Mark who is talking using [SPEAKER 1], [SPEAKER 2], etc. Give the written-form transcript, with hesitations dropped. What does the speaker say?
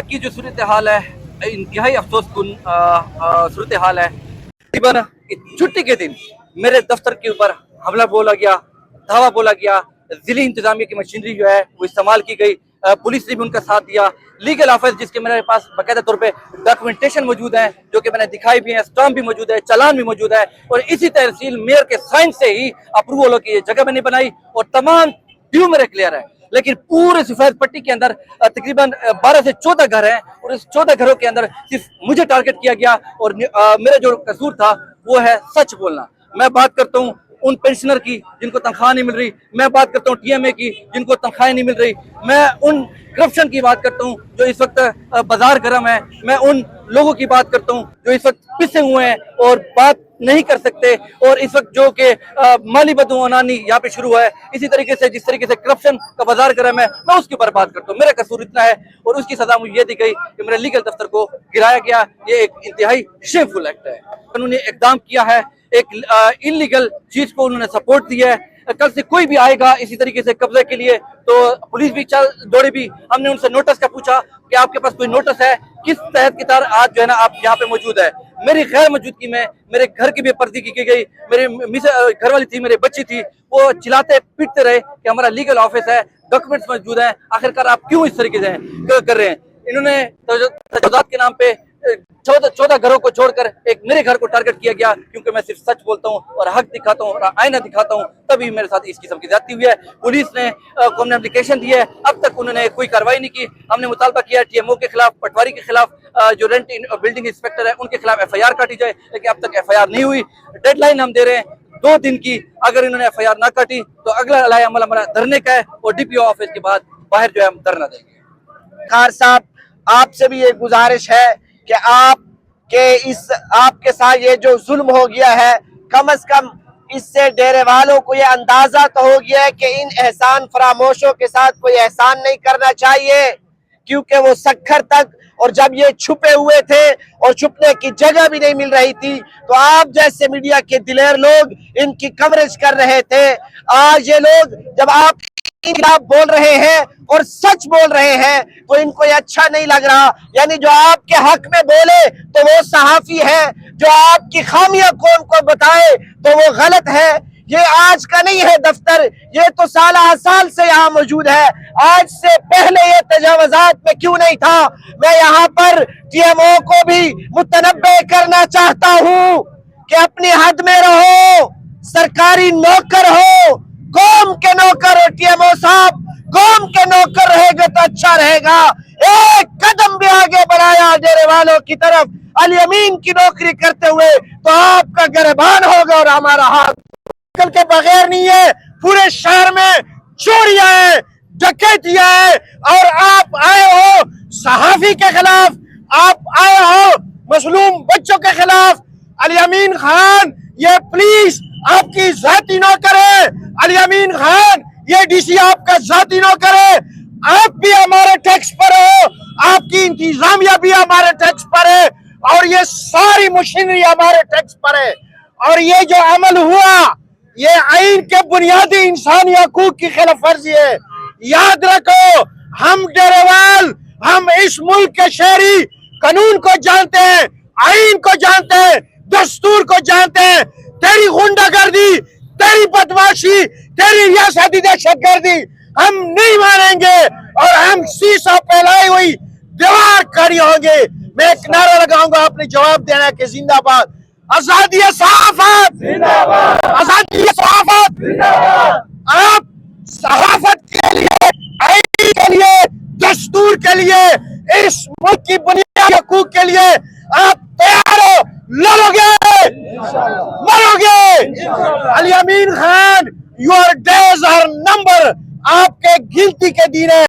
[SPEAKER 1] की जो सूरत हाल है इंतहाई अफसोस कुन सूरत हाल है। तकरीबन छुट्टी के दिन मेरे दफ्तर के ऊपर हमला बोला गया, धावा बोला गया, जिली इंतजामिया की मशीनरी जो है वो इस्तेमाल की गई, पुलिस ने भी उनका साथ दिया, लीगल ऑफिस जिसके मेरे पास बाकायदा तौर पे डॉक्यूमेंटेशन मौजूद है जो कि मैंने दिखाई भी है, स्टाम्प भी मौजूद है, चालान भी मौजूद है, और इसी तहसील मेयर के साइन से ही अप्रूवल हो की ये जगह मैंने बनाई और तमाम ड्यू मेरे क्लियर है। लेकिन पूरे सफेद पट्टी के अंदर तकरीबन 12 से 14 घर हैं और इस 14 घरों के अंदर सिर्फ मुझे टारगेट किया गया और मेरा जो कसूर था वो है सच बोलना। मैं बात करता हूँ उन पेंशनर की जिनको तनख्वाह नहीं मिल रही, मैं बात करता हूँ टीएमए की जिनको तनख्वाहें नहीं मिल रही, मैं उन करप्शन की बात करता हूँ जो इस वक्त बाजार गर्म है, मैं उन लोगों की बात करता हूँ जो इस वक्त पिसे हुए हैं और बात नहीं कर सकते, और इस वक्त जो कि माली बदुआनानी यहाँ पे शुरू है, इसी तरीके से जिस तरीके से करप्शन का बाजार गर्म है मैं उसके ऊपर बात करता हूँ। मेरा कसूर इतना है और उसकी सजा मुझे ये दी गई कि मेरे लीगल दफ्तर को गिराया गया। ये एक इंतहाई शेमफुल एक्ट है। उन्होंने इकदाम किया है, एक इलीगल चीज को उन्होंने सपोर्ट दिया है। कल से कोई भी आएगा इसी तरीके से कब्जे के लिए तो पुलिस भी चल दौड़े भी। हमने उनसे नोटिस का पूछा कि आपके पास कोई नोटिस है, किस तहत की तरह आज जो है ना आप यहाँ पे मौजूद है। मेरी गैर मौजूदगी में मेरे घर की बेपर्दगी की गई, मेरे घर वाली थी, मेरे बच्ची थी, वो चिल्लाते पीटते रहे कि हमारा लीगल ऑफिस है, डॉक्यूमेंट्स मौजूद हैं, आखिरकार आप क्यों इस तरीके से कर रहे हैं। इन्होंने तजावुज़ात के नाम पे 14 घरों को छोड़कर एक मेरे घर को टारगेट किया गया क्योंकि मैं सिर्फ सच बोलता हूँ और हक दिखाता हूँ और आईना दिखाता हूँ, तभी मेरे साथ इस किस्म की ज्यादती हुई है। पुलिस ने को हमने एप्लीकेशन दी है, अब तक उन्होंने कोई कार्रवाई नहीं की। हमने मुतालबा किया टीएमओ के खिलाफ, पटवारी के खिलाफ, जो रेंट बिल्डिंग इंस्पेक्टर है उनके खिलाफ एफआईआर काटी जाए, लेकिन अब तक एफआईआर नहीं हुई। डेडलाइन हम दे रहे हैं 2 दिन की, अगर इन्होंने एफआईआर ना काटी तो अगला अलाय अमल हमारा धरने का है और डीपीओ ऑफिस के बाद बाहर जो है हम धरना देंगे।
[SPEAKER 2] खार साहब, आपसे भी एक गुजारिश है कि आपके साथ ये जो जुल्म हो गया है, कम से कम इससे डेरे वालों को ये अंदाजा तो हो गया है कि इन एहसान फरामोशों के साथ कोई एहसान नहीं करना चाहिए, क्योंकि वो सखर तक और जब ये छुपे हुए थे और छुपने की जगह भी नहीं मिल रही थी तो आप जैसे मीडिया के दिलेर लोग इनकी कवरेज कर रहे थे। आज ये लोग जब आप खिलाफ बोल रहे हैं और सच बोल रहे हैं तो इनको ये अच्छा नहीं लग रहा। यानी जो आपके हक में बोले तो वो सहाफी है, जो आपकी खामियां कौम को बताए तो वो गलत है। ये आज का नहीं है दफ्तर, ये तो साल से यहाँ मौजूद है। आज से पहले ये तजावुज़ात में क्यों नहीं था? मैं यहाँ पर टीएमओ को भी मुतनब्बे करना चाहता हूँ कि अपनी हद में रहो, सरकारी नौकर हो, कौम के नौकर हो। टीएमओ साहब कौम के नौकर रहेगा तो अच्छा रहेगा। एक कदम भी आगे बढ़ाया डेरे वालों की तरफ अल यमीन की नौकरी करते हुए तो आपका गिरबान होगा और हमारा हाथ कल के बगैर नहीं है। पूरे शहर में चोरियां है, डकैतियां है और आप आए हो सहाफी के खिलाफ, आप आए हो मजलूम बच्चों के खिलाफ। अल यमीन खान ये पुलिस आपकी जाती नौकर है, अल यमीन खान ये डीसी आपका जाती नौकर है। आप भी हमारे टैक्स पर हो, आपकी इंतजामिया भी हमारे टैक्स पर है और ये सारी मशीनरी हमारे टैक्स पर है। और ये जो अमल हुआ ये आइन के बुनियादी इंसानी हकूक की खिलाफ वर्जी है। याद रखो, हम डेरेवाल, हम इस मुल्क के शहरी कानून को जानते हैं, आइन को जानते हैं, दस्तूर को जानते हैं। तेरी गुंडागर्दी, तेरी बदमाशी, तेरी रियासती दहशतगर्दी हम नहीं मानेंगे और हम शीशा फैलाई हुई दीवार खड़ी होंगे। मैं एक नारा लगाऊंगा, आपने जवाब देना कि जिंदाबाद आजादी सहाफत जिंदाबाद, आजादी सहाफत जिंदाबाद। आप सहाफत के लिए, आईन के लिए, दस्तूर के लिए, इस मुल्क की बुनियादी हकूक के लिए आप तैयार हो? लड़ोगे, मरोगे। Al Yamin Khan, your days are number, आपके गिनती के दिन है।